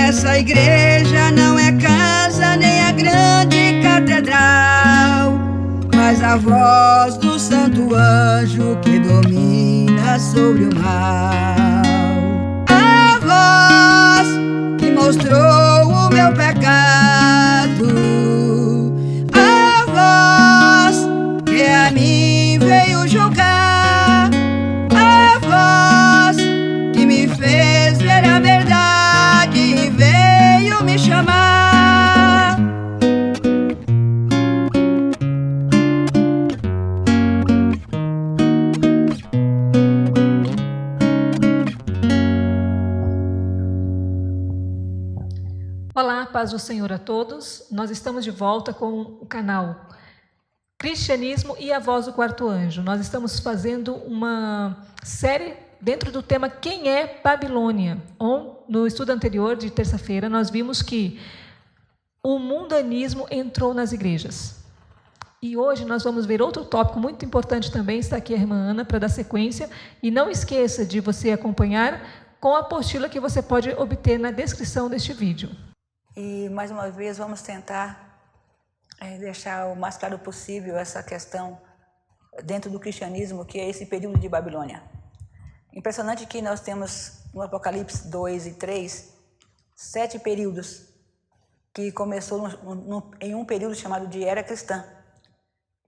Essa igreja não é casa nem a grande catedral, mas a voz do santo anjo que domina sobre o mal. A voz que mostrou o meu pecado, a voz que a mim veio julgar, a voz que me fez ver a verdade e veio me chamar. Olá, paz do Senhor a todos. Nós estamos de volta com o canal Cristianismo e a Voz do Quarto Anjo. Nós estamos fazendo uma série dentro do tema Quem é Babilônia? No estudo anterior, de terça-feira, nós vimos que o mundanismo entrou nas igrejas. E hoje nós vamos ver outro tópico muito importante também. Está aqui a irmã Ana para dar sequência. E não esqueça de você acompanhar com a apostila que você pode obter na descrição deste vídeo. E, mais uma vez, vamos tentar deixar o mais claro possível essa questão dentro do cristianismo, que é esse período de Babilônia. Impressionante que nós temos no Apocalipse 2 e 3, 7 períodos, que começou em um período chamado de Era Cristã.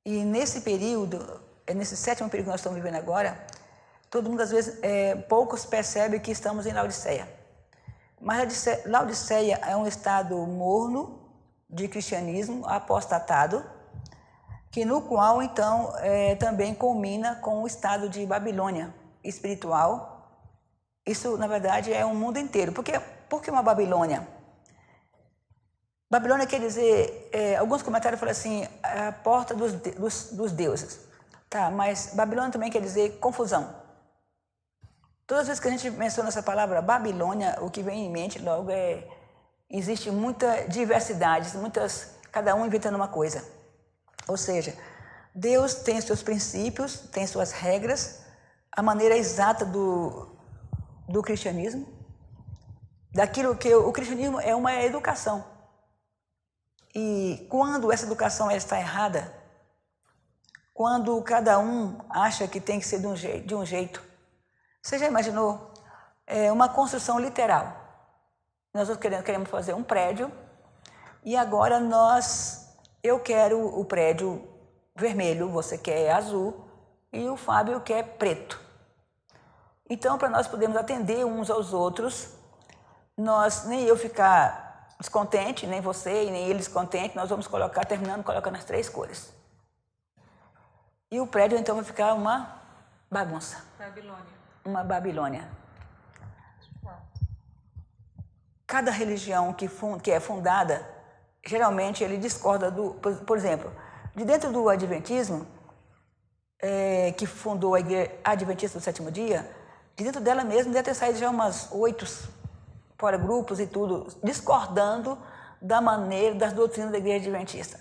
E nesse período, nesse 7º período que nós estamos vivendo agora, todo mundo, às vezes, poucos percebem que estamos em Laodiceia. Mas Laodiceia é um estado morno de cristianismo, apostatado, que no qual, então, também culmina com o estado de Babilônia espiritual. Isso, na verdade, é o mundo inteiro. Por que uma Babilônia? Babilônia quer dizer, alguns comentários falam assim, a porta dos deuses. Tá, mas Babilônia também quer dizer confusão. Todas as vezes que a gente menciona essa palavra Babilônia, o que vem em mente logo existe muita diversidade, cada um inventando uma coisa. Ou seja, Deus tem seus princípios, tem suas regras, a maneira exata do cristianismo, daquilo que o cristianismo é uma educação. E quando essa educação está errada, quando cada um acha que tem que ser de um jeito, você já imaginou uma construção literal? Nós queremos fazer um prédio e agora eu quero o prédio vermelho, você quer azul e o Fábio quer preto. Então, para nós podermos atender uns aos outros, nem eu ficar descontente, nem você e nem ele descontente, nós vamos terminando colocando as 3 cores. E o prédio então vai ficar uma bagunça. Babilônia. Uma Babilônia. Cada religião que é fundada, geralmente ele discorda por exemplo, de dentro do Adventismo, que fundou a Igreja Adventista do Sétimo Dia, de dentro dela mesmo deve ter saído já umas 8 fora grupos e tudo, discordando da maneira, das doutrinas da Igreja Adventista.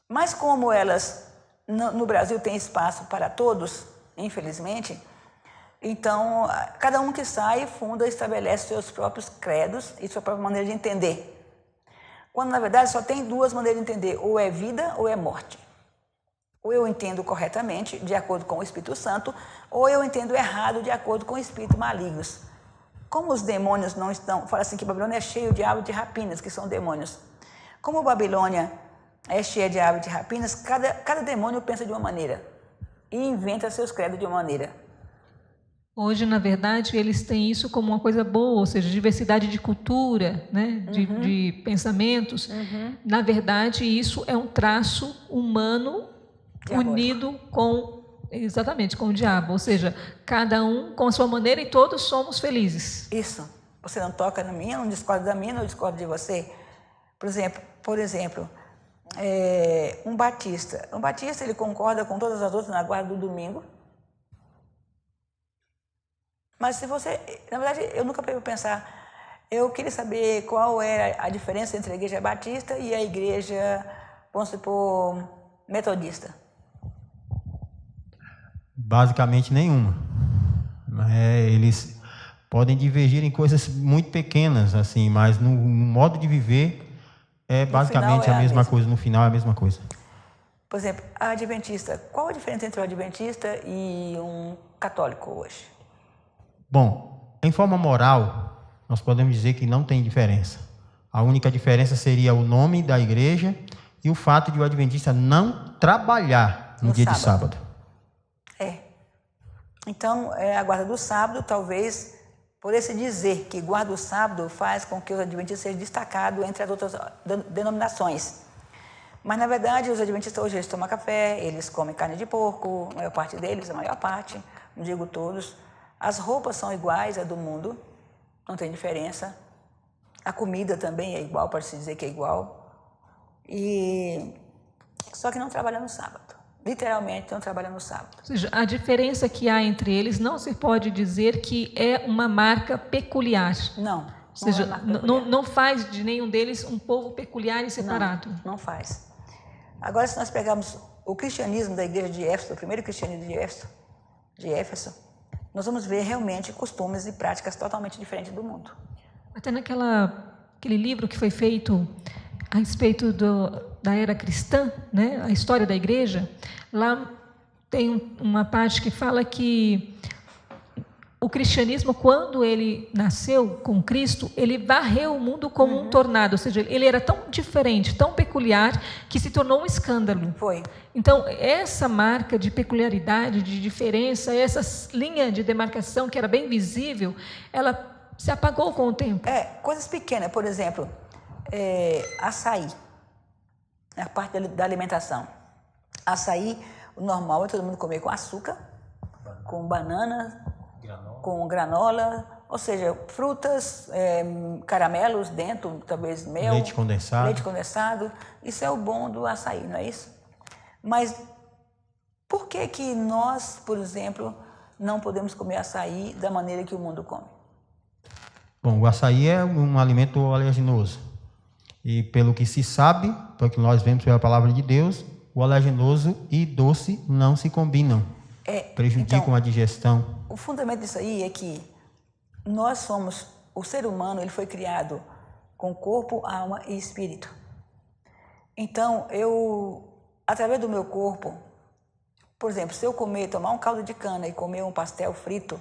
Mas como elas, no Brasil, tem espaço para todos, infelizmente, então, cada um que sai, funda, estabelece seus próprios credos e sua própria maneira de entender. Quando, na verdade, só tem 2 maneiras de entender, ou é vida ou é morte. Ou eu entendo corretamente, de acordo com o Espírito Santo, ou eu entendo errado, de acordo com espíritos malignos. Como os demônios não estão... Fala assim que Babilônia é cheio de aves de rapinas, que são demônios. Como Babilônia é cheia de aves de rapinas, cada demônio pensa de uma maneira e inventa seus credos de uma maneira. Hoje, na verdade, eles têm isso como uma coisa boa, ou seja, diversidade de cultura, né? de pensamentos. Na verdade, isso é um traço humano unido exatamente, com o diabo. Ou seja, cada um com a sua maneira e todos somos felizes. Isso. Você não toca na minha, não discorda da minha, não discorda de você. Por exemplo, um batista. Um batista, ele concorda com todas as outras na guarda do domingo. Mas se você... Na verdade, eu nunca parei para pensar. Eu queria saber qual era a diferença entre a igreja batista e a igreja, vamos supor, metodista. Basicamente nenhuma. Eles podem divergir em coisas muito pequenas, assim, mas no modo de viver é basicamente a mesma coisa. No final é a mesma coisa. Por exemplo, a adventista, qual a diferença entre um adventista e um católico hoje? Bom, em forma moral, nós podemos dizer que não tem diferença. A única diferença seria o nome da igreja e o fato de o adventista não trabalhar no dia de sábado. Então, a guarda do sábado, talvez, por esse dizer que guarda o sábado faz com que os adventistas sejam destacados entre as outras denominações. Mas, na verdade, os adventistas hoje eles tomam café, eles comem carne de porco, a maior parte deles, a maior parte, não digo todos. As roupas são iguais à do mundo, não tem diferença. A comida também é igual, pode-se dizer que é igual. Só que não trabalham no sábado. Literalmente não trabalham no sábado. Ou seja, a diferença que há entre eles não se pode dizer que é uma marca peculiar. Não. Ou seja, não faz de nenhum deles um povo peculiar e separado. Não faz. Agora, se nós pegarmos o cristianismo da igreja de Éfeso, o primeiro cristianismo de Éfeso, nós vamos ver realmente costumes e práticas totalmente diferentes do mundo. Até aquele livro que foi feito a respeito da era cristã, né, a história da igreja, lá tem uma parte que fala que o cristianismo, quando ele nasceu com Cristo, ele varreu o mundo como um tornado, ou seja, ele era tão diferente, tão peculiar, que se tornou um escândalo. Foi. Então, essa marca de peculiaridade, de diferença, essa linha de demarcação que era bem visível, ela se apagou com o tempo. Coisas pequenas, por exemplo, açaí, a parte da alimentação. Açaí, o normal é todo mundo comer com açúcar, com banana, com granola, ou seja, frutas, caramelos dentro, talvez mel, leite condensado. Isso é o bom do açaí, não é isso? Mas por que nós, por exemplo, não podemos comer açaí da maneira que o mundo come? Bom, o açaí é um alimento oleaginoso. E pelo que se sabe, pelo que nós vemos pela palavra de Deus, o oleaginoso e doce não se combinam. Prejudicam então, a digestão. O fundamento disso aí é que nós somos, o ser humano, ele foi criado com corpo, alma e espírito. Então, através do meu corpo, por exemplo, se eu tomar um caldo de cana e comer um pastel frito,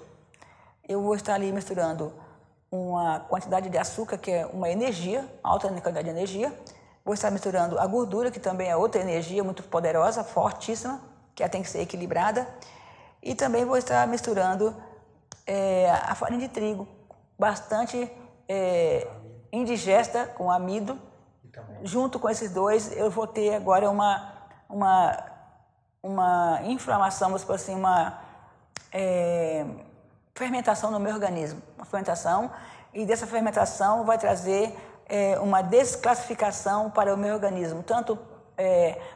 eu vou estar ali misturando uma quantidade de açúcar, que é uma energia, alta quantidade de energia. Vou estar misturando a gordura, que também é outra energia muito poderosa, fortíssima, que ela tem que ser equilibrada. E também vou estar misturando a farinha de trigo, bastante indigesta, com amido. Junto com esses dois, eu vou ter agora uma inflamação, vamos dizer assim, uma fermentação no meu organismo. Uma fermentação, e dessa fermentação vai trazer uma desclassificação para o meu organismo, tanto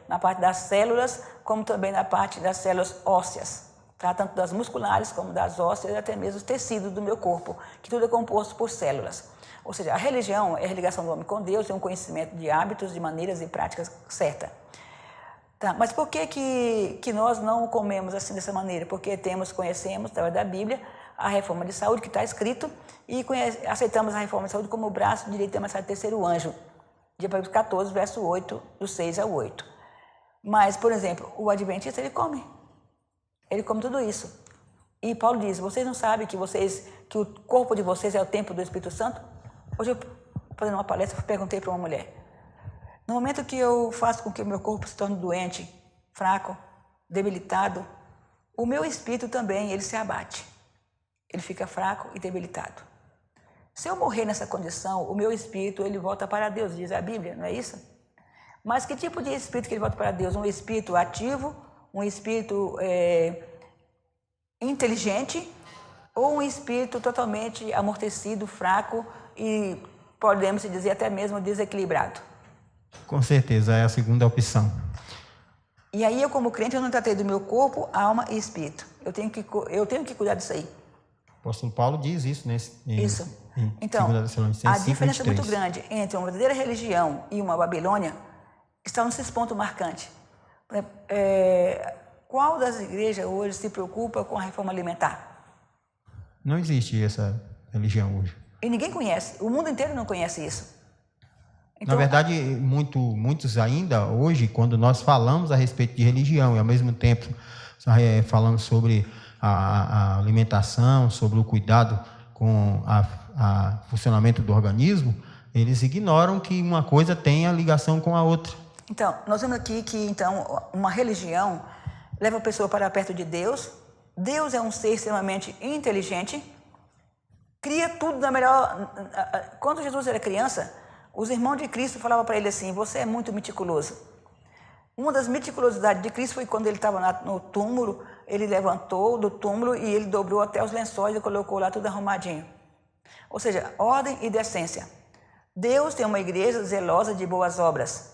na parte das células, como também na parte das células ósseas, tá? Tanto das musculares como das ósseas, e até mesmo os tecidos do meu corpo, que tudo é composto por células. Ou seja, a religião é a ligação do homem com Deus, é um conhecimento de hábitos, de maneiras e práticas certa. Tá, mas por que nós não comemos assim dessa maneira? Porque conhecemos, através da Bíblia, a reforma de saúde que está escrito, e aceitamos a reforma de saúde como o braço direito da mensagem do terceiro anjo, de Apocalipse 14, verso 8, do 6 ao 8. Mas, por exemplo, o adventista, ele come tudo isso. E Paulo diz, vocês não sabem que o corpo de vocês é o templo do Espírito Santo? Hoje, eu fazendo uma palestra, perguntei para uma mulher, no momento que eu faço com que o meu corpo se torne doente, fraco, debilitado, o meu espírito também, ele se abate. Ele fica fraco e debilitado. Se eu morrer nessa condição, o meu espírito, ele volta para Deus, diz a Bíblia, não é isso? Mas que tipo de espírito que ele volta para Deus? Um espírito ativo, um espírito inteligente, ou um espírito totalmente amortecido, fraco e, podemos dizer, até mesmo desequilibrado? Com certeza, é a segunda opção. E aí, eu como crente, eu não tratei do meu corpo, alma e espírito. Eu tenho que cuidar disso aí. O apóstolo Paulo diz isso, né? Então, a diferença muito grande entre uma verdadeira religião e uma Babilônia está nesses pontos marcantes. Qual das igrejas hoje se preocupa com a reforma alimentar? Não existe religião hoje. E ninguém conhece, o mundo inteiro não conhece isso. Então, na verdade, muitos ainda hoje, quando nós falamos a respeito de religião e ao mesmo tempo falando sobre a alimentação, sobre o cuidado com o funcionamento do organismo, eles ignoram que uma coisa tenha ligação com a outra. Então, nós vemos aqui que então, uma religião leva a pessoa para perto de Deus. Deus é um ser extremamente inteligente, cria tudo da melhor... Quando Jesus era criança, os irmãos de Cristo falavam para ele assim, você é muito meticuloso. Uma das meticulosidades de Cristo foi quando ele estava no túmulo, ele levantou do túmulo e ele dobrou até os lençóis e colocou lá tudo arrumadinho. Ou seja, ordem e decência. Deus tem uma igreja zelosa de boas obras.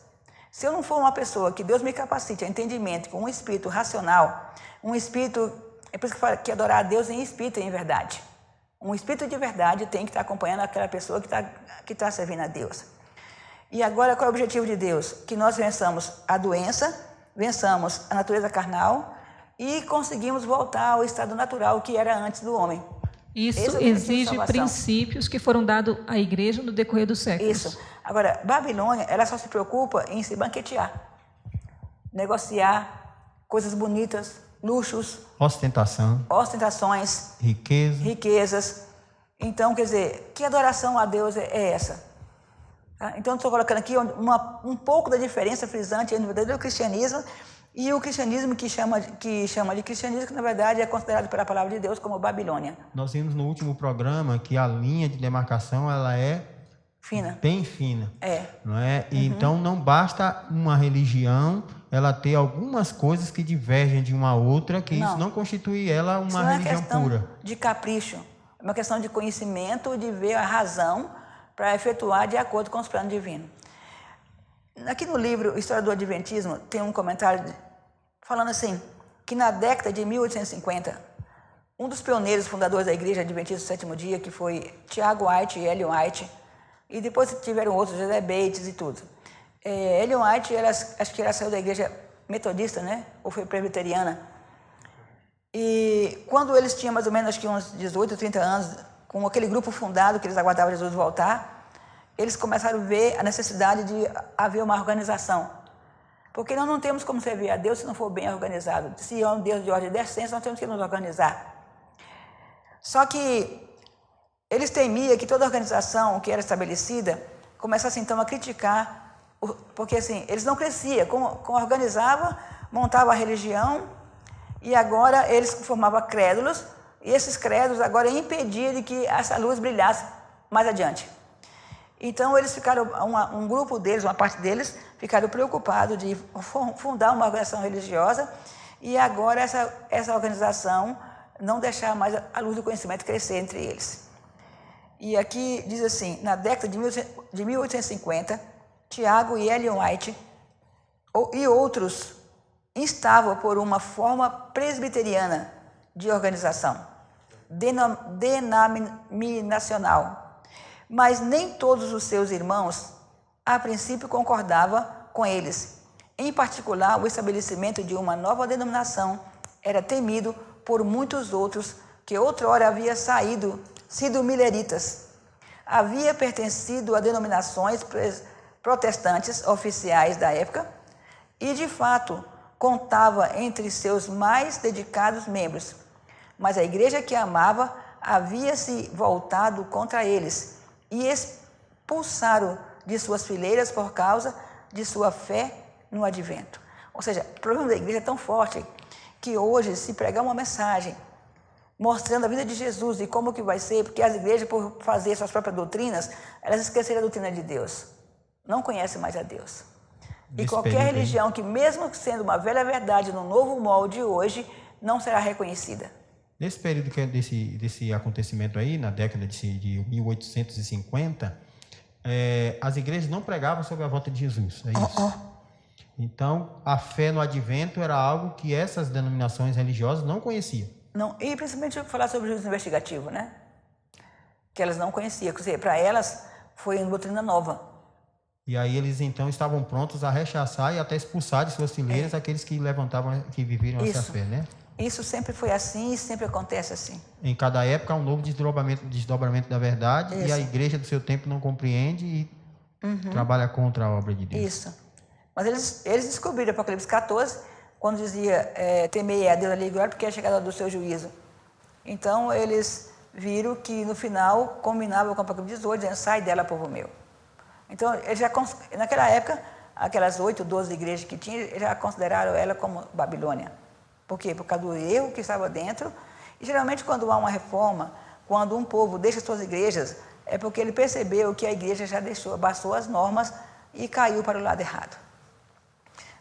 Se eu não for uma pessoa que Deus me capacite a entendimento com um espírito racional, um espírito, é por isso que fala que adorar a Deus em espírito e em verdade. Um espírito de verdade tem que estar acompanhando aquela pessoa que está servindo a Deus. E agora qual é o objetivo de Deus? Que nós vençamos a doença, vençamos a natureza carnal e conseguimos voltar ao estado natural que era antes do homem. Isso exige princípios que foram dados à igreja no decorrer dos séculos. Isso. Agora, Babilônia, ela só se preocupa em se banquetear, negociar coisas bonitas, luxos, ostentações, riquezas. Então, quer dizer, que adoração a Deus é essa? Tá? Então, estou colocando aqui um pouco da diferença frisante entre o verdadeiro cristianismo e o cristianismo que chama de cristianismo, que na verdade é considerado pela palavra de Deus como Babilônia. Nós vimos no último programa que a linha de demarcação ela é fina. Bem fina. É. Não é? E então não basta uma religião ela ter algumas coisas que divergem de uma outra, que isso não constitui ela uma religião pura. É uma questão de capricho, é uma questão de conhecimento, de ver a razão para efetuar de acordo com os planos divinos. Aqui no livro História do Adventismo tem um comentário falando assim, que na década de 1850, um dos pioneiros fundadores da Igreja Adventista do Sétimo Dia, que foi Tiago White e Ellen White, e depois tiveram outros, José Bates e tudo. Ellen White, acho que ela saiu da Igreja Metodista, né? Ou foi presbiteriana. E quando eles tinham mais ou menos, acho que uns 18, 30 anos, com aquele grupo fundado que eles aguardavam Jesus voltar, eles começaram a ver a necessidade de haver uma organização. Porque nós não temos como servir a Deus se não for bem organizado. Se é um Deus de ordem e decência, nós temos que nos organizar. Só que eles temiam que toda organização que era estabelecida começasse então a criticar, porque assim, eles não cresciam, organizavam, montavam a religião e agora eles formavam crédulos e esses crédulos agora impediam de que essa luz brilhasse mais adiante. Então eles ficaram, um grupo deles, uma parte deles, ficaram preocupados de fundar uma organização religiosa e agora essa organização não deixar mais a luz do conhecimento crescer entre eles. E aqui diz assim, na década de 1850, Tiago e Ellen White e outros instavam por uma forma presbiteriana de organização, denominacional. Mas nem todos os seus irmãos, a princípio, concordavam com eles. Em particular, o estabelecimento de uma nova denominação era temido por muitos outros que outrora havia sido mileritas. Havia pertencido a denominações protestantes oficiais da época e, de fato, contava entre seus mais dedicados membros. Mas a igreja que amava havia se voltado contra eles e expulsaram de suas fileiras por causa de sua fé no advento. Ou seja, o problema da igreja é tão forte que hoje, se pregar uma mensagem mostrando a vida de Jesus e como que vai ser, porque as igrejas, por fazer suas próprias doutrinas, elas esqueceram a doutrina de Deus. Não conhecem mais a Deus. E qualquer religião que, mesmo sendo uma velha verdade no novo molde hoje, não será reconhecida. Nesse período que é desse acontecimento aí, na década de 1850, as igrejas não pregavam sobre a volta de Jesus, é isso? Então, a fé no advento era algo que essas denominações religiosas não conheciam. Não, e principalmente falar sobre o juízo investigativo, né? Que elas não conheciam, quer dizer, para elas foi uma doutrina nova. E aí eles então estavam prontos a rechaçar e até expulsar de suas fileiras aqueles que levantavam, que viviam essa fé, né? Isso sempre foi assim e sempre acontece assim. Em cada época há um novo desdobramento da verdade. Isso. E a igreja do seu tempo não compreende e trabalha contra a obra de Deus. Isso. Mas eles descobriram Apocalipse 14, quando dizia, temei a Deus ali agora, porque é a chegada do seu juízo. Então, eles viram que no final combinava com o Apocalipse 18, dizendo, sai dela, povo meu. Então, eles já, naquela época, aquelas 8, 12 igrejas que tinha, eles já consideraram ela como Babilônia. Por quê? Por causa do erro que estava dentro. E geralmente, quando há uma reforma, quando um povo deixa suas igrejas, é porque ele percebeu que a igreja já abaixou as normas e caiu para o lado errado.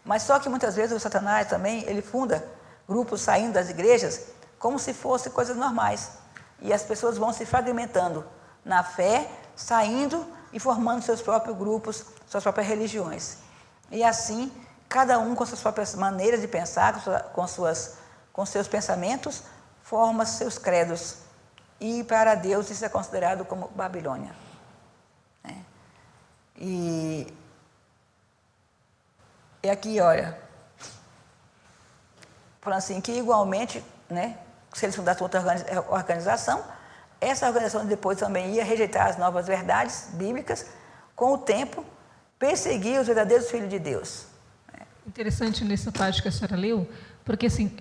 Mas só que muitas vezes o Satanás também, ele funda grupos saindo das igrejas como se fossem coisas normais. E as pessoas vão se fragmentando na fé, saindo e formando seus próprios grupos, suas próprias religiões. E assim, cada um com suas próprias maneiras de pensar, com seus pensamentos, forma seus credos. E para Deus isso é considerado como Babilônia. E aqui, olha, falando assim, que igualmente, se eles fundassem outra organização, essa organização depois também ia rejeitar as novas verdades bíblicas, com o tempo, perseguir os verdadeiros filhos de Deus. Interessante nessa parte que a senhora leu, porque assim,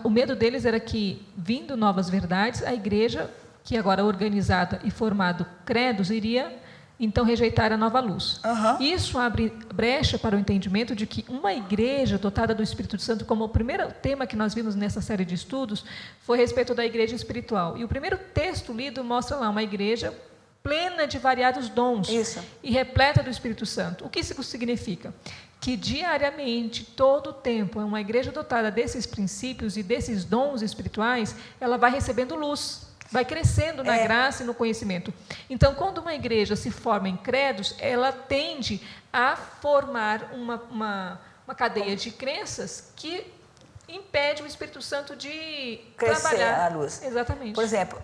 o medo deles era que, vindo novas verdades, a igreja, que agora organizada e formado credos, iria então rejeitar a nova luz. Isso abre brecha para o entendimento de que uma igreja dotada do Espírito Santo, como o primeiro tema que nós vimos nessa série de estudos, foi a respeito da igreja espiritual. E o primeiro texto lido mostra lá uma igreja plena de variados dons. Isso. E repleta do Espírito Santo. O que isso significa? Que diariamente, todo o tempo, uma igreja dotada desses princípios e desses dons espirituais, ela vai recebendo luz. Vai crescendo na graça e no conhecimento. Então, quando uma igreja se forma em credos, ela tende a formar uma cadeia de crenças que impede o Espírito Santo de crescer trabalhar. a luz. Exatamente. Por exemplo,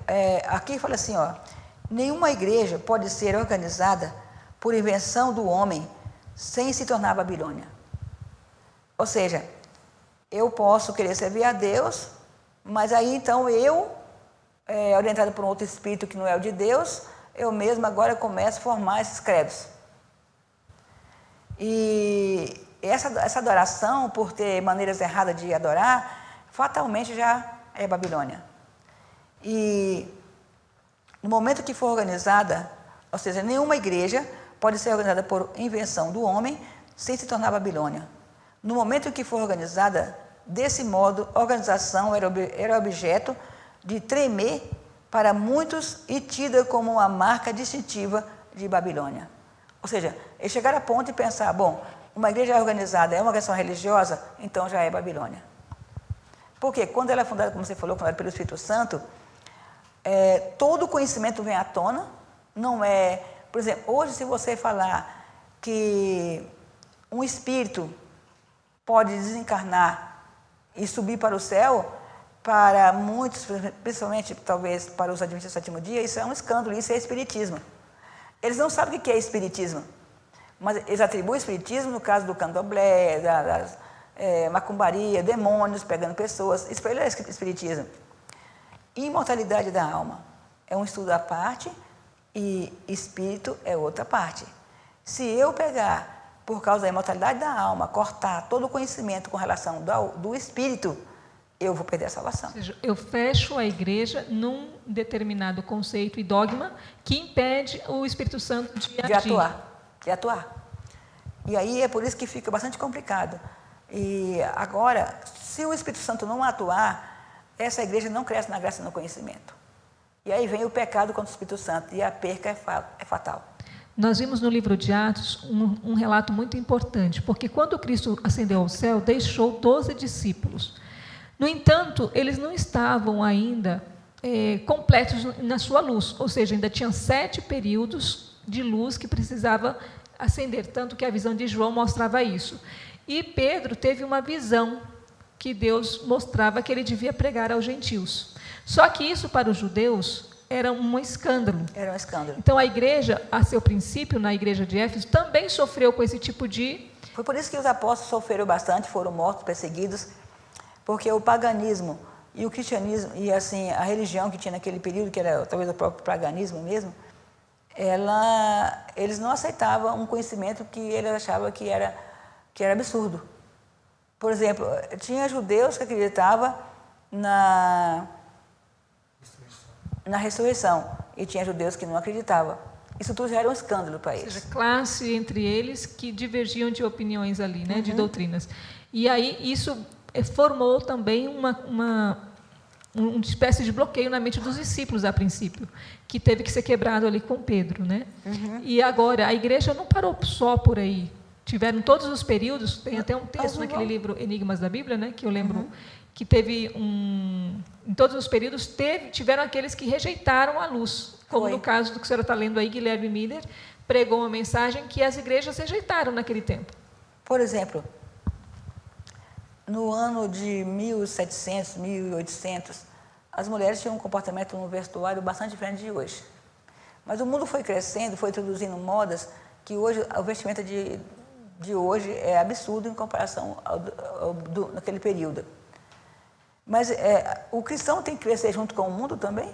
aqui fala assim, nenhuma igreja pode ser organizada por invenção do homem sem se tornar Babilônia. Ou seja, eu posso querer servir a Deus, mas aí então orientado por um outro espírito que não é o de Deus, eu mesmo agora começo a formar esses credos. E essa adoração, por ter maneiras erradas de adorar, fatalmente já é Babilônia. E no momento que for organizada, ou seja, nenhuma igreja pode ser organizada por invenção do homem sem se tornar Babilônia. No momento que for organizada, desse modo, a organização era objeto de tremer para muitos e tida como uma marca distintiva de Babilônia. Ou seja, eles chegaram a ponto de pensar, bom, uma igreja organizada é uma organização religiosa, então já é Babilônia. Porque quando ela é fundada, como você falou, fundada pelo Espírito Santo, todo o conhecimento vem à tona, não é... Por exemplo, hoje se você falar que um espírito pode desencarnar e subir para o céu, para muitos, principalmente talvez para os adventistas do sétimo dia, isso é um escândalo, isso é espiritismo. Eles não sabem o que é espiritismo, mas eles atribuem espiritismo no caso do candomblé, macumbaria, demônios pegando pessoas, isso para ele é espiritismo. Imortalidade da alma é um estudo à parte e espírito é outra parte. Se eu pegar, por causa da imortalidade da alma, cortar todo o conhecimento com relação do espírito, eu vou perder a salvação. Ou seja, eu fecho a igreja num determinado conceito e dogma que impede o Espírito Santo de atuar. E aí é por isso que fica bastante complicado. E agora, se o Espírito Santo não atuar, essa igreja não cresce na graça e no conhecimento. E aí vem o pecado contra o Espírito Santo, e a perca é fatal. Nós vimos no livro de Atos um relato muito importante, porque quando Cristo ascendeu ao céu, deixou 12 discípulos. No entanto, eles não estavam ainda completos na sua luz, ou seja, ainda tinham 7 períodos de luz que precisava acender, tanto que a visão de João mostrava isso. E Pedro teve uma visão que Deus mostrava que ele devia pregar aos gentios. Só que isso para os judeus era um escândalo. Era um escândalo. Então a igreja, a seu princípio, na igreja de Éfeso, também sofreu com esse tipo de... Foi por isso que os apóstolos sofreram bastante, foram mortos, perseguidos, Porque o paganismo e o cristianismo, e assim, a religião que tinha naquele período, que era talvez o próprio paganismo mesmo, eles não aceitavam um conhecimento que eles achavam que era absurdo. Por exemplo, tinha judeus que acreditavam na ressurreição, e tinha judeus que não acreditavam. Isso tudo já era um escândalo para eles. Ou seja, classe entre eles que divergiam de opiniões ali, né, de doutrinas. E aí isso formou também uma espécie de bloqueio na mente dos discípulos a princípio, que teve que ser quebrado ali com Pedro, né? E agora a igreja não parou só por aí. Tiveram todos os períodos, tem até um texto naquele livro Enigmas da Bíblia, né, que eu lembro que teve em todos os períodos tiveram aqueles que rejeitaram a luz, como no caso do que a senhora está lendo aí, Guilherme Miller pregou uma mensagem que as igrejas rejeitaram naquele tempo. Por exemplo, no ano de 1700, 1800, as mulheres tinham um comportamento no vestuário bastante diferente de hoje. Mas o mundo foi crescendo, foi introduzindo modas que hoje o vestimento de hoje é absurdo em comparação naquele período. Mas o cristão tem que crescer junto com o mundo também?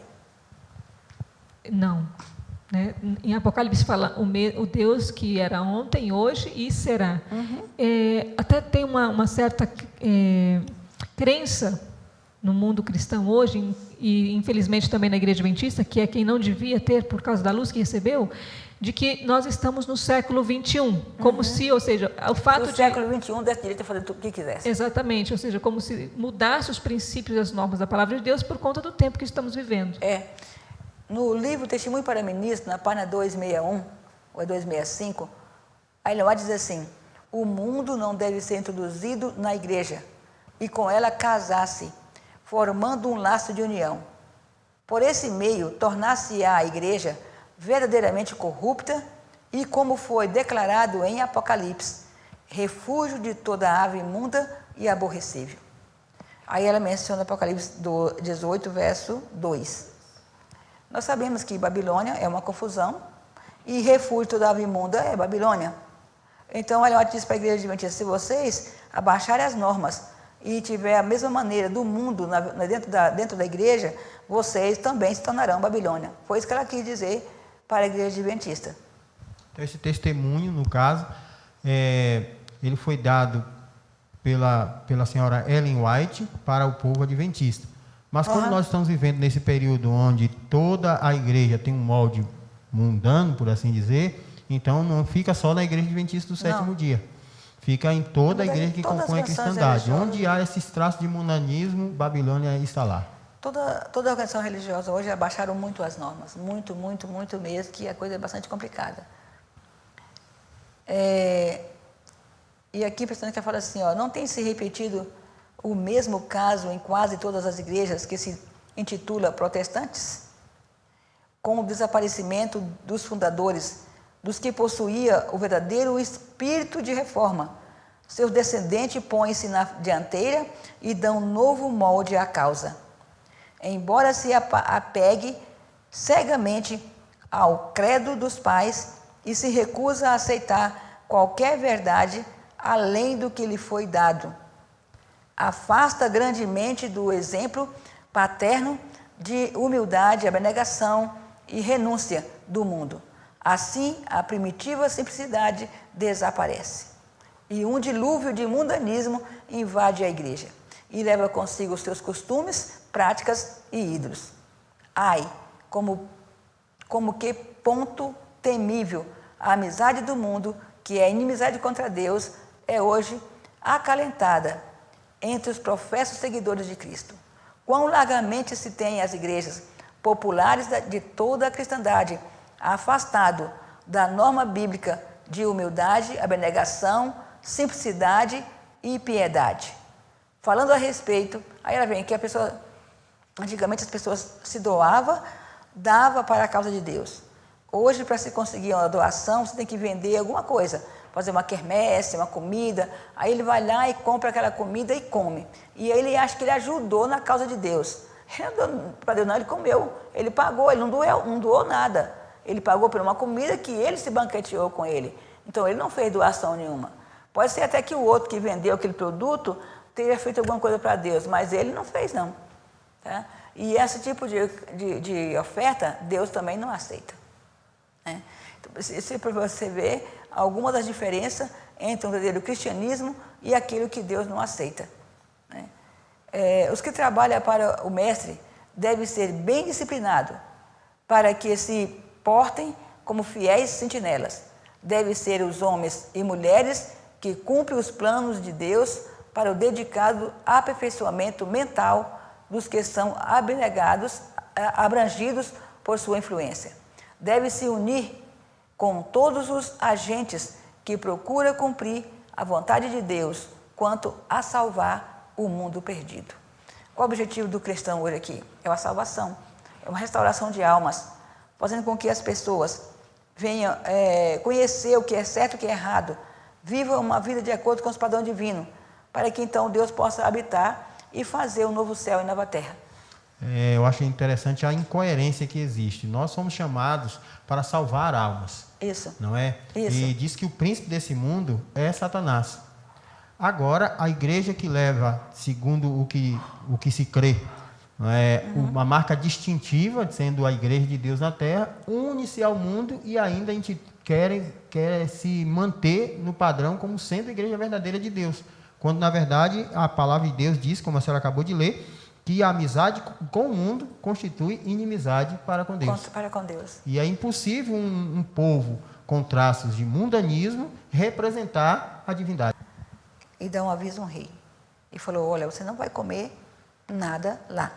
Não. Né? Em Apocalipse fala o Deus que era ontem, hoje e será. Até tem uma certa crença no mundo cristão hoje, e infelizmente também na Igreja Adventista, que é quem não devia ter por causa da luz que recebeu, de que nós estamos no século XXI, como se, ou seja, o fato de... No século XXI, desse direito a fazer tudo o que quisesse. Exatamente, ou seja, como se mudasse os princípios e as normas da Palavra de Deus por conta do tempo que estamos vivendo. No livro Testemunho para Ministro, na página 261, ou 265, a Ellen White diz assim: o mundo não deve ser introduzido na igreja e com ela casar-se, formando um laço de união. Por esse meio, tornar-se-á a igreja verdadeiramente corrupta e, como foi declarado em Apocalipse, refúgio de toda ave imunda e aborrecível. Aí ela menciona Apocalipse 18, verso 2. Nós sabemos que Babilônia é uma confusão e refúgio de toda ave imunda é Babilônia. Então, ela diz para a igreja adventista: se vocês abaixarem as normas e tiver a mesma maneira do mundo dentro da igreja, vocês também se tornarão Babilônia. Foi isso que ela quis dizer para a igreja adventista. Então, esse testemunho, no caso, ele foi dado pela senhora Ellen White para o povo adventista. Mas como nós estamos vivendo nesse período onde toda a igreja tem um molde mundano, por assim dizer, então não fica só na igreja adventista do sétimo dia. Fica em toda a igreja que compõe a cristandade. Onde há esses traços de mundanismo, Babilônia está lá. Toda a organização religiosa hoje abaixaram muito as normas. Muito, muito, muito mesmo, que a coisa é bastante complicada. E aqui, pensando que ela fala assim, não tem se repetido o mesmo caso em quase todas as igrejas que se intitula protestantes? Com o desaparecimento dos fundadores, dos que possuía o verdadeiro espírito de reforma, seus descendentes põem-se na dianteira e dão novo molde à causa. Embora se apegue cegamente ao credo dos pais e se recusa a aceitar qualquer verdade além do que lhe foi dado, afasta grandemente do exemplo paterno de humildade, abnegação e renúncia do mundo. Assim, a primitiva simplicidade desaparece e um dilúvio de mundanismo invade a igreja e leva consigo os seus costumes, práticas e ídolos. Ai, como que ponto temível a amizade do mundo, que é inimizade contra Deus, é hoje acalentada entre os professos seguidores de Cristo. Quão largamente se tem as igrejas populares de toda a cristandade afastado da norma bíblica de humildade, abnegação, simplicidade e piedade. Falando a respeito, aí ela vem que antigamente as pessoas se doavam, dava para a causa de Deus. Hoje, para se conseguir uma doação, você tem que vender alguma coisa, fazer uma quermesse, uma comida, aí ele vai lá e compra aquela comida e come. E aí ele acha que ele ajudou na causa de Deus. Ele não deu para Deus não, ele comeu, ele pagou, ele não doou nada. Ele pagou por uma comida que ele se banqueteou com ele. Então, ele não fez doação nenhuma. Pode ser até que o outro que vendeu aquele produto teria feito alguma coisa para Deus, mas ele não fez, não. Tá? E esse tipo de oferta, Deus também não aceita. Né? Então, se você vê alguma das diferenças entre o verdadeiro cristianismo e aquilo que Deus não aceita. Né? Os que trabalham para o mestre devem ser bem disciplinados, para que se portem como fiéis sentinelas. Devem ser os homens e mulheres que cumprem os planos de Deus para o dedicado aperfeiçoamento mental dos que são abrangidos por sua influência. Deve se unir com todos os agentes que procuram cumprir a vontade de Deus quanto a salvar o mundo perdido. Qual o objetivo do cristão hoje aqui? É a salvação, é uma restauração de almas, fazendo com que as pessoas venham conhecer o que é certo e o que é errado, vivam uma vida de acordo com os padrões divinos, para que então Deus possa habitar e fazer um novo céu e nova terra. Eu acho interessante a incoerência que existe. Nós somos chamados para salvar almas. Isso. Não é? Isso. E diz que o príncipe desse mundo é Satanás. Agora, a igreja que leva, segundo o que se crê, uma marca distintiva, sendo a igreja de Deus na terra, une-se ao mundo e ainda a gente quer se manter no padrão como sendo a igreja verdadeira de Deus. Quando, na verdade, a palavra de Deus diz, como a senhora acabou de ler, que a amizade com o mundo constitui inimizade para com Deus. Para com Deus. E é impossível um povo com traços de mundanismo representar a divindade. E dá um aviso a um rei. E falou, olha, você não vai comer nada lá.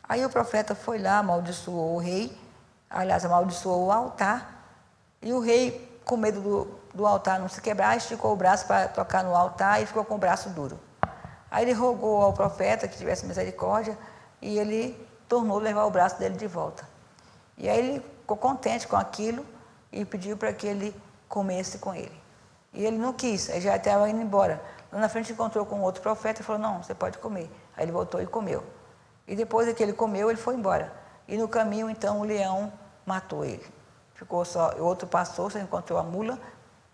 Aí o profeta foi lá, amaldiçoou o rei, aliás, amaldiçoou o altar, e o rei, com medo do altar não se quebrar, esticou o braço para tocar no altar e ficou com o braço duro. Aí ele rogou ao profeta que tivesse misericórdia e ele tornou levar o braço dele de volta. E aí ele ficou contente com aquilo e pediu para que ele comesse com ele. E ele não quis, aí já estava indo embora. Lá na frente encontrou com outro profeta e falou, não, você pode comer. Aí ele voltou e comeu. E depois que ele comeu, ele foi embora. E no caminho, então, o leão matou ele. Ficou só, o outro passou, você encontrou a mula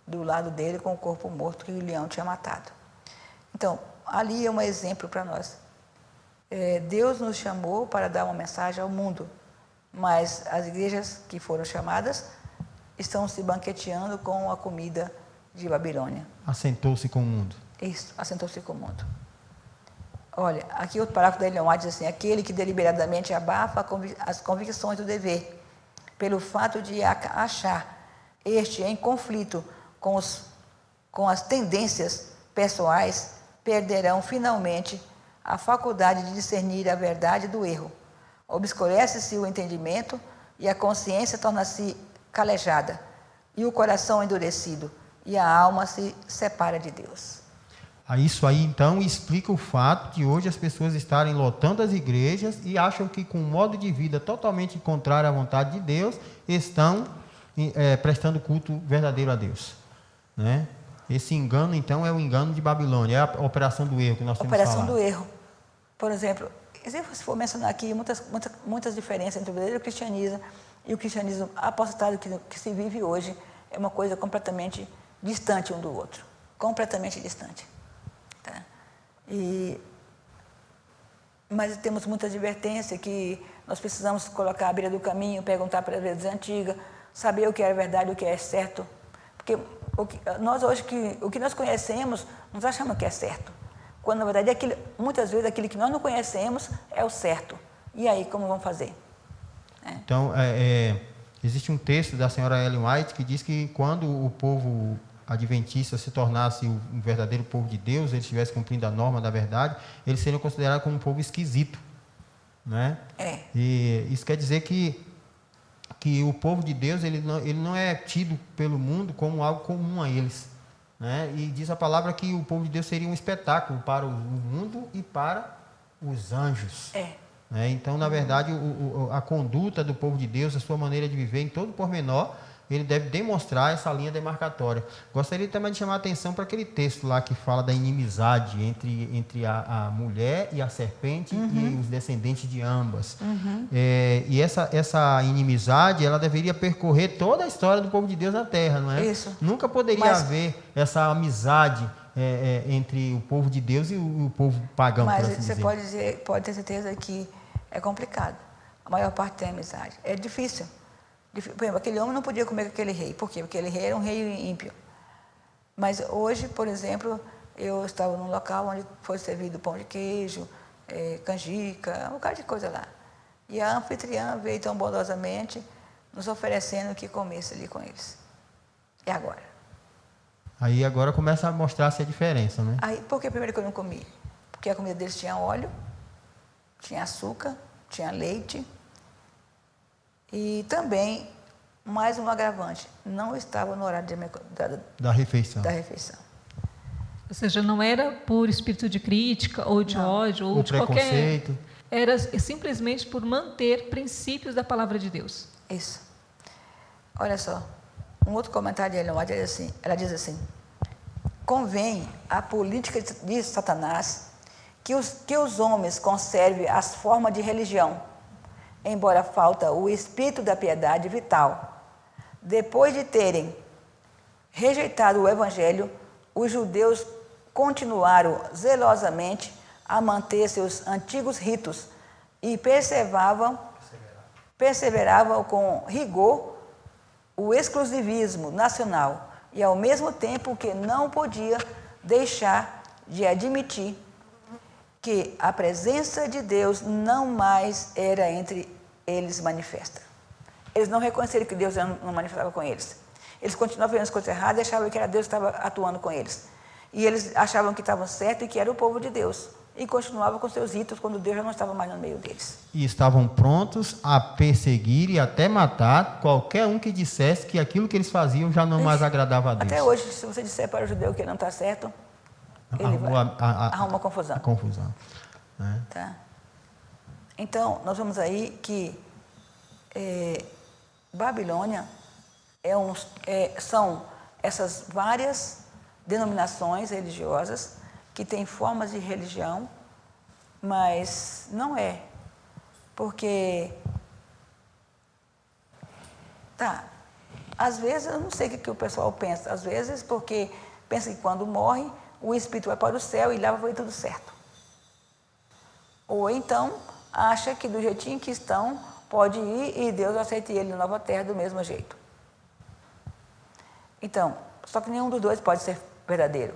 do lado dele com o corpo morto que o leão tinha matado. Então, ali é um exemplo para nós. Deus nos chamou para dar uma mensagem ao mundo, mas as igrejas que foram chamadas estão se banqueteando com a comida de Babilônia. Assentou-se com o mundo. Isso, assentou-se com o mundo. Olha, aqui o parágrafo da Ellen White diz assim, aquele que deliberadamente abafa as convicções do dever, pelo fato de achar este em conflito com as tendências pessoais, perderão finalmente a faculdade de discernir a verdade do erro. Obscurece-se o entendimento e a consciência torna-se calejada, e o coração endurecido, e a alma se separa de Deus. Isso aí, então, explica o fato de hoje as pessoas estarem lotando as igrejas e acham que, com um modo de vida totalmente contrário à vontade de Deus, estão prestando culto verdadeiro a Deus. Né? Esse engano, então, é o engano de Babilônia, é a operação do erro que nós temos falado. Operação do erro. Por exemplo, se for mencionar aqui muitas diferenças entre o verdadeiro cristianismo e o cristianismo apostado que se vive hoje, é uma coisa completamente distante um do outro. Completamente distante. Tá? Mas temos muita advertência que nós precisamos colocar à beira do caminho, perguntar para as vezes antigas, saber o que é verdade e o que é certo. Porque nós hoje, o que nós conhecemos, nós achamos que é certo. Quando, na verdade, muitas vezes aquilo que nós não conhecemos é o certo. E aí, como vamos fazer? Então, existe um texto da senhora Ellen White que diz que quando o povo adventista se tornasse um verdadeiro povo de Deus, ele estivesse cumprindo a norma da verdade, eles seriam considerados como um povo esquisito. Né? E isso quer dizer que o povo de Deus ele não é tido pelo mundo como algo comum a eles. Né? E diz a palavra que o povo de Deus seria um espetáculo para o mundo e para os anjos. Né? Então, na verdade, a conduta do povo de Deus, a sua maneira de viver em todo pormenor, ele deve demonstrar essa linha demarcatória. Gostaria também de chamar a atenção para aquele texto lá que fala da inimizade entre a mulher e a serpente e os descendentes de ambas. E essa inimizade, ela deveria percorrer toda a história do povo de Deus na terra, não é? Isso. Nunca poderia haver essa amizade entre o povo de Deus e o povo pagão, Mas por assim você dizer. pode ter certeza que é complicado. A maior parte tem amizade. É difícil. Por exemplo, aquele homem não podia comer com aquele rei. Por quê? Porque aquele rei era um rei ímpio. Mas hoje, por exemplo, eu estava num local onde foi servido pão de queijo, canjica, um bocado de coisa lá. E a anfitriã veio tão bondosamente nos oferecendo que comesse ali com eles. E agora? Aí agora começa a mostrar-se a diferença, né? Aí, por que primeiro que eu não comi? Porque a comida deles tinha óleo, tinha açúcar, tinha leite e também, mais um agravante, não estava no horário Da refeição. da refeição. Ou seja, não era por espírito de crítica ou de ódio ou de preconceito. Era simplesmente por manter princípios da palavra de Deus. Isso. Olha só, um outro comentário de Ellen White, ela diz assim: convém à política de Satanás que os homens conservem as formas de religião, embora falta o espírito da piedade vital. Depois de terem rejeitado o Evangelho, os judeus continuaram zelosamente a manter seus antigos ritos e perseveravam com rigor o exclusivismo nacional e, ao mesmo tempo que não podia deixar de admitir que a presença de Deus não mais era entre eles manifesta. Eles não reconheceram que Deus não manifestava com eles. Eles continuavam fazendo as coisas erradas e achavam que era Deus que estava atuando com eles. E eles achavam que estavam certos e que era o povo de Deus. E continuavam com seus ritos quando Deus já não estava mais no meio deles. E estavam prontos a perseguir e até matar qualquer um que dissesse que aquilo que eles faziam já não mais agradava a Deus. Até hoje, se você disser para o judeu que ele não está certo, ele vai arrumar confusão. A confusão. Né? Tá? Então, nós vamos aí que Babilônia são essas várias denominações religiosas que têm formas de religião, mas não é. Porque, às vezes, eu não sei o que o pessoal pensa, às vezes porque pensa que quando morre, o espírito vai para o céu e lá vai tudo certo. Ou então, acha que do jeitinho que estão, pode ir e Deus aceite ele na nova terra do mesmo jeito. Então, só que nenhum dos dois pode ser verdadeiro.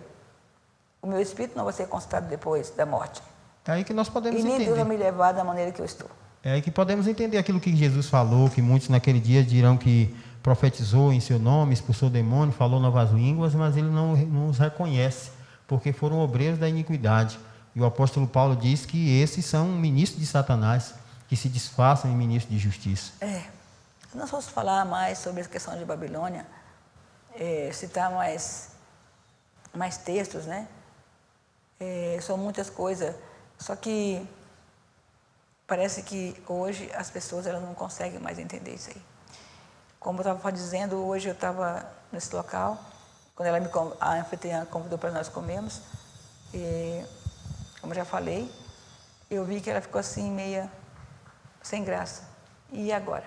O meu espírito não vai ser consultado depois da morte. É aí que nós podemos entender. E nem entender. Deus vai me levar da maneira que eu estou. É aí que podemos entender aquilo que Jesus falou, que muitos naquele dia dirão que profetizou em seu nome, expulsou demônio, falou novas línguas, mas ele não os reconhece, porque foram obreiros da iniquidade. E o apóstolo Paulo diz que esses são ministros de Satanás, que se disfarçam em ministros de justiça. Se nós fosse falar mais sobre a questão de Babilônia, citar mais textos, né? São muitas coisas, só que parece que hoje as pessoas elas não conseguem mais entender isso aí. Como eu estava dizendo, hoje eu estava nesse local, quando a anfitriã convidou para nós comermos, e, como eu já falei, eu vi que ela ficou assim, meia sem graça. E agora?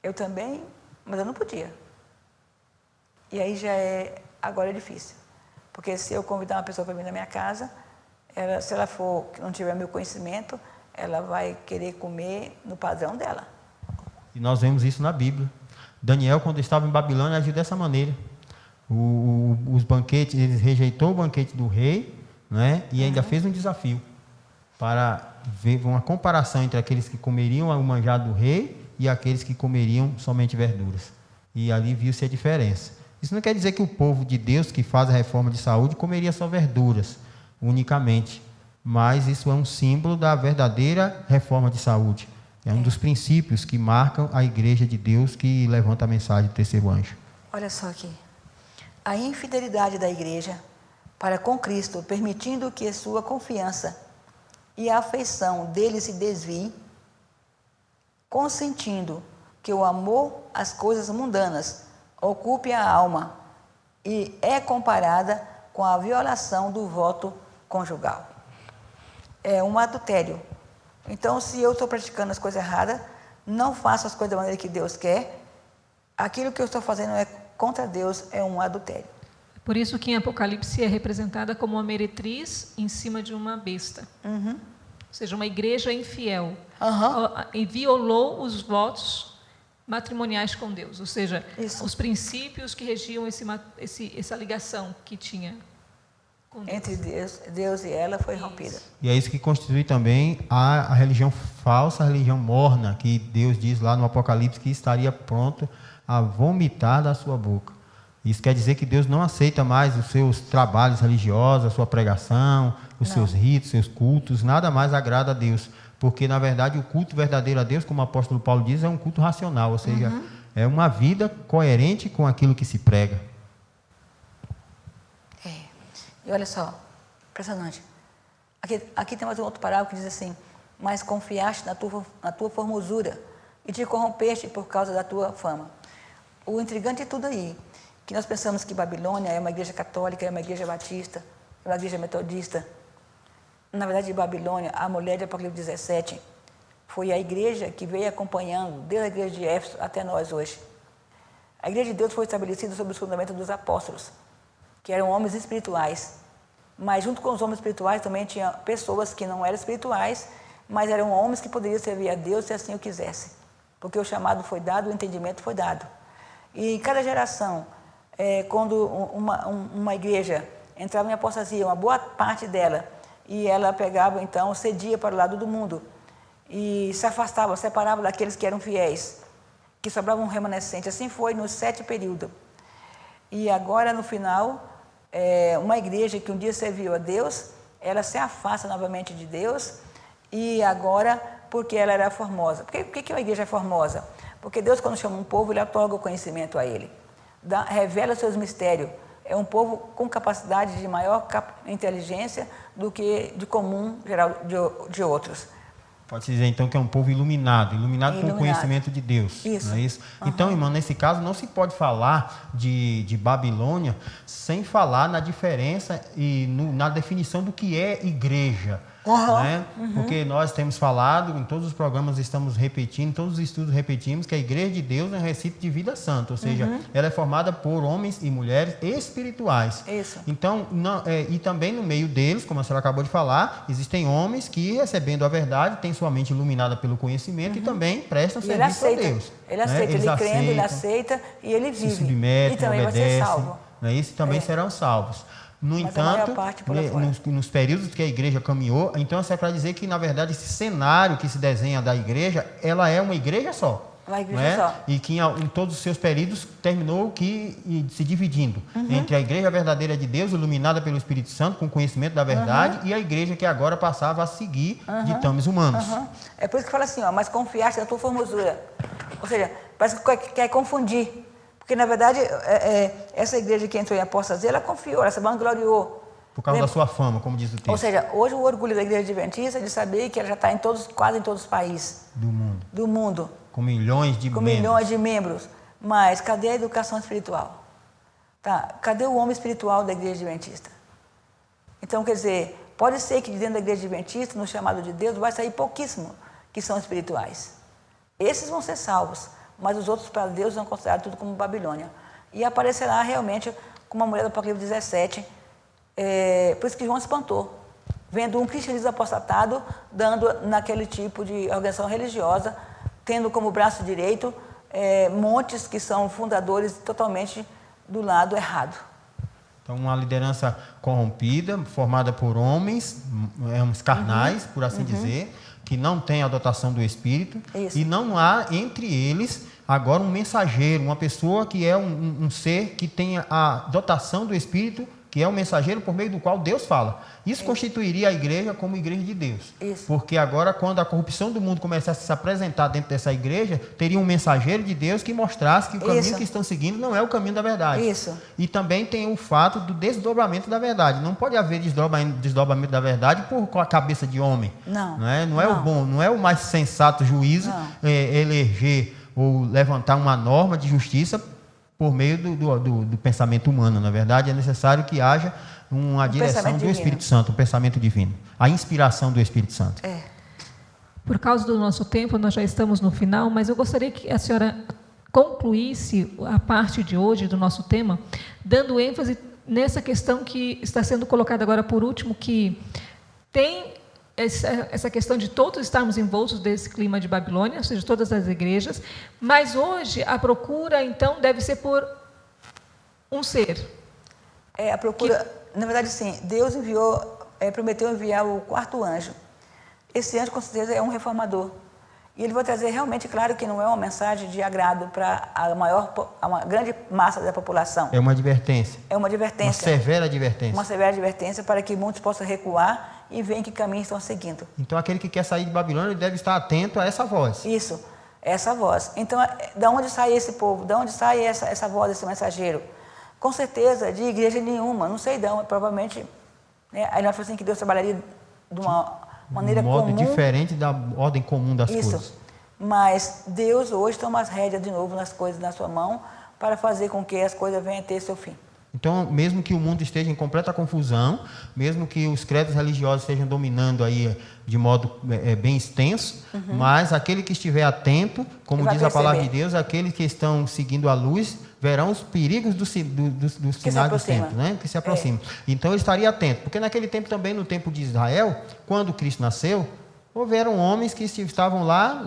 Eu também, mas eu não podia. E aí agora é difícil. Porque se eu convidar uma pessoa para vir na minha casa, se ela não tiver meu conhecimento, ela vai querer comer no padrão dela. E nós vemos isso na Bíblia. Daniel, quando estava em Babilônia, agiu dessa maneira. Os banquetes, ele rejeitou o banquete do rei, né? E ainda fez um desafio para ver uma comparação entre aqueles que comeriam o manjar do rei e aqueles que comeriam somente verduras. E ali viu-se a diferença. Isso não quer dizer que o povo de Deus que faz a reforma de saúde comeria só verduras unicamente, mas isso é um símbolo da verdadeira reforma de saúde. É um dos princípios que marcam a igreja de Deus que levanta a mensagem do terceiro anjo. Olha só aqui. A infidelidade da igreja para com Cristo, permitindo que sua confiança e a afeição dele se desvie, consentindo que o amor às coisas mundanas ocupe a alma e é comparada com a violação do voto conjugal. É um adultério. Então, se eu estou praticando as coisas erradas, não faço as coisas da maneira que Deus quer, aquilo que eu estou fazendo é contra Deus, é um adultério. Por isso que em Apocalipse é representada como uma meretriz em cima de uma besta. Ou seja, uma igreja infiel. E violou os votos matrimoniais com Deus. Ou seja, os princípios que regiam essa ligação que tinha com Deus. Entre Deus e ela foi rompida. E é isso que constitui também a religião falsa, a religião morna, que Deus diz lá no Apocalipse que estaria pronto a vomitar da sua boca. Isso quer dizer que Deus não aceita mais os seus trabalhos religiosos, a sua pregação, os seus ritos, seus cultos, nada mais agrada a Deus. Porque, na verdade, o culto verdadeiro a Deus, como o apóstolo Paulo diz, é um culto racional, ou seja, é uma vida coerente com aquilo que se prega. E olha só, impressionante. Aqui tem mais um outro parágrafo que diz assim: mas confiaste na tua formosura e te corrompeste por causa da tua fama. O intrigante é tudo aí, que nós pensamos que Babilônia é uma igreja católica, é uma igreja batista, é uma igreja metodista. Na verdade, Babilônia, a mulher de Apocalipse 17, foi a igreja que veio acompanhando, desde a igreja de Éfeso até nós hoje. A igreja de Deus foi estabelecida sob os fundamentos dos apóstolos, que eram homens espirituais. Mas junto com os homens espirituais também tinha pessoas que não eram espirituais, mas eram homens que poderiam servir a Deus se assim o quisessem. Porque o chamado foi dado, o entendimento foi dado. E em cada geração, quando uma igreja entrava em apostasia, uma boa parte dela, e ela pegava, então, cedia para o lado do mundo, e se afastava, separava daqueles que eram fiéis, que sobrava um remanescente. Assim foi nos 7 períodos. E agora, no final, uma igreja que um dia serviu a Deus, ela se afasta novamente de Deus, e agora, porque ela era formosa. Por que uma igreja é formosa? Porque Deus, quando chama um povo, Ele otorga o conhecimento a ele, revela seus mistérios. É um povo com capacidade de maior inteligência do que de comum geral de outros. Pode-se dizer, então, que é um povo iluminado com o conhecimento de Deus. Isso. Não é isso? Então, irmão, nesse caso, não se pode falar de Babilônia sem falar na diferença e na definição do que é igreja. Né? Porque nós temos falado, em todos os programas estamos repetindo, em todos os estudos repetimos que a igreja de Deus é um recinto de vida santa, ou seja, ela é formada por homens e mulheres espirituais. Isso. Então, e também no meio deles, como a senhora acabou de falar, existem homens que, recebendo a verdade, têm sua mente iluminada pelo conhecimento e também prestam serviço a Deus. Ele aceita, ele crendo, ele aceita e ele vive. Se submete, e também obedece, vai ser salvo. Não é isso? Também serão salvos. No entanto, nos períodos que a igreja caminhou, então isso é para dizer que, na verdade, esse cenário que se desenha da igreja, ela é uma igreja só. Uma igreja só. E que em todos os seus períodos terminou se dividindo entre a igreja verdadeira de Deus, iluminada pelo Espírito Santo, com conhecimento da verdade, e a igreja que agora passava a seguir ditames humanos. É por isso que fala assim, mas confiaste na tua formosura. Ou seja, parece que quer confundir. Porque, na verdade, essa igreja que entrou em apostasia, ela confiou, ela se vangloriou. Por causa da sua fama, como diz o texto. Ou seja, hoje o orgulho da igreja adventista é de saber que ela já está quase em todos os países. Do mundo. Com milhões de membros. Mas cadê a educação espiritual? Cadê o homem espiritual da igreja adventista? Então, quer dizer, pode ser que de dentro da igreja adventista, no chamado de Deus, vai sair pouquíssimo que são espirituais. Esses vão ser salvos. Mas os outros, para Deus, são considerados tudo como Babilônia. E aparecerá realmente como a mulher do Apocalipse 17. Por isso que João espantou, vendo um cristianismo apostatado, dando naquele tipo de organização religiosa, tendo como braço direito montes que são fundadores totalmente do lado errado. Então, uma liderança corrompida, formada por homens carnais, por assim dizer, que não tem a dotação do Espírito. Isso. E não há entre eles agora um mensageiro, uma pessoa que é um ser que tem a dotação do Espírito, que é o mensageiro por meio do qual Deus fala. Isso constituiria a igreja como igreja de Deus. Isso. Porque agora, quando a corrupção do mundo começasse a se apresentar dentro dessa igreja, teria um mensageiro de Deus que mostrasse que o caminho que estão seguindo não é o caminho da verdade. Isso. E também tem o fato do desdobramento da verdade. Não pode haver desdobramento da verdade com a cabeça de homem. Não é o bom, não é o mais sensato juízo eleger ou levantar uma norma de justiça por meio do pensamento humano. Na verdade, é necessário que haja uma direção do Espírito Santo, um pensamento divino, a inspiração do Espírito Santo. Por causa do nosso tempo, nós já estamos no final, mas eu gostaria que a senhora concluísse a parte de hoje do nosso tema, dando ênfase nessa questão que está sendo colocada agora por último, que tem essa questão de todos estarmos envoltos desse clima de Babilônia, ou seja, todas as igrejas, mas hoje a procura, então, deve ser por um ser. A procura, na verdade, sim, Deus prometeu enviar o 4º anjo. Esse anjo, com certeza, é um reformador. E ele vai trazer realmente, claro que não é uma mensagem de agrado para uma grande massa da população. É uma advertência. É uma advertência. Uma severa advertência. Uma severa advertência para que muitos possam recuar e ver em que caminho estão seguindo. Então, aquele que quer sair de Babilônia deve estar atento a essa voz. Isso, essa voz. Então, de onde sai esse povo? De onde sai essa voz, esse mensageiro? Com certeza, de igreja nenhuma, não sei de onde, provavelmente. Né? Aí nós falamos assim que Deus trabalharia de uma maneira comum. De modo diferente da ordem comum das coisas. Mas Deus hoje toma as rédeas de novo nas coisas na sua mão para fazer com que as coisas venham a ter seu fim. Então, mesmo que o mundo esteja em completa confusão, mesmo que os credos religiosos estejam dominando aí de modo bem extenso, mas aquele que estiver atento, como diz a palavra de Deus, aqueles que estão seguindo a luz, verão os perigos dos sinais dos tempos, né? Que se aproximam. Então, ele estaria atento, porque naquele tempo também, no tempo de Israel, quando Cristo nasceu, houveram homens que estavam lá,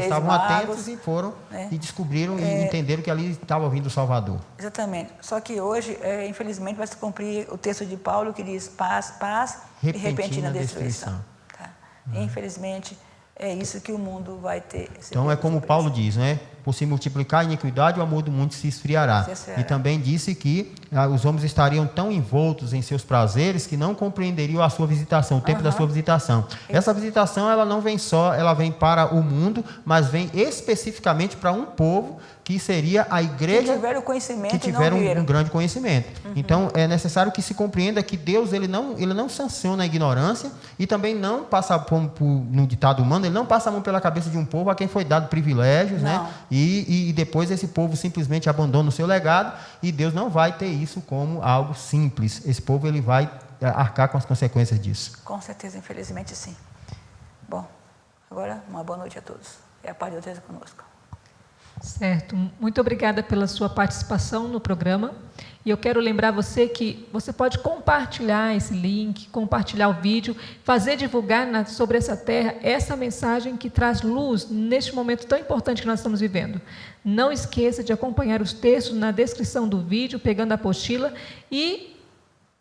estavam atentos e foram e descobriram e entenderam que ali estava vindo o Salvador. Exatamente. Só que hoje, infelizmente, vai se cumprir o texto de Paulo que diz paz, paz e repentina destruição. Tá? Infelizmente, é isso que o mundo vai ter. Então, é como Paulo diz, né? Por se multiplicar a iniquidade, o amor do mundo se esfriará. E também disse que os homens estariam tão envoltos em seus prazeres que não compreenderiam a sua visitação, o tempo da sua visitação. Essa visitação, ela não vem só, ela vem para o mundo, mas vem especificamente para um povo que seria a igreja que tiver um grande conhecimento. Então, é necessário que se compreenda que Deus ele não sanciona a ignorância e também não passa, no ditado humano, ele não passa a mão pela cabeça de um povo a quem foi dado privilégios, né? E depois esse povo simplesmente abandona o seu legado e Deus não vai ter isso como algo simples. Esse povo ele vai arcar com as consequências disso. Com certeza, infelizmente sim. Bom, agora uma boa noite a todos. E a paz de Deus conosco. Certo. Muito obrigada pela sua participação no programa. E eu quero lembrar você que você pode compartilhar esse link, compartilhar o vídeo, fazer divulgar sobre essa terra essa mensagem que traz luz neste momento tão importante que nós estamos vivendo. Não esqueça de acompanhar os textos na descrição do vídeo, pegando a apostila, e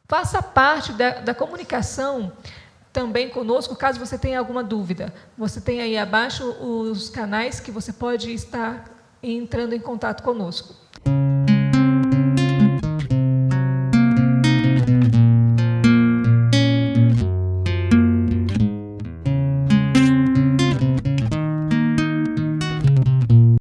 faça parte da comunicação também conosco, caso você tenha alguma dúvida. Você tem aí abaixo os canais que você pode estar entrando em contato conosco.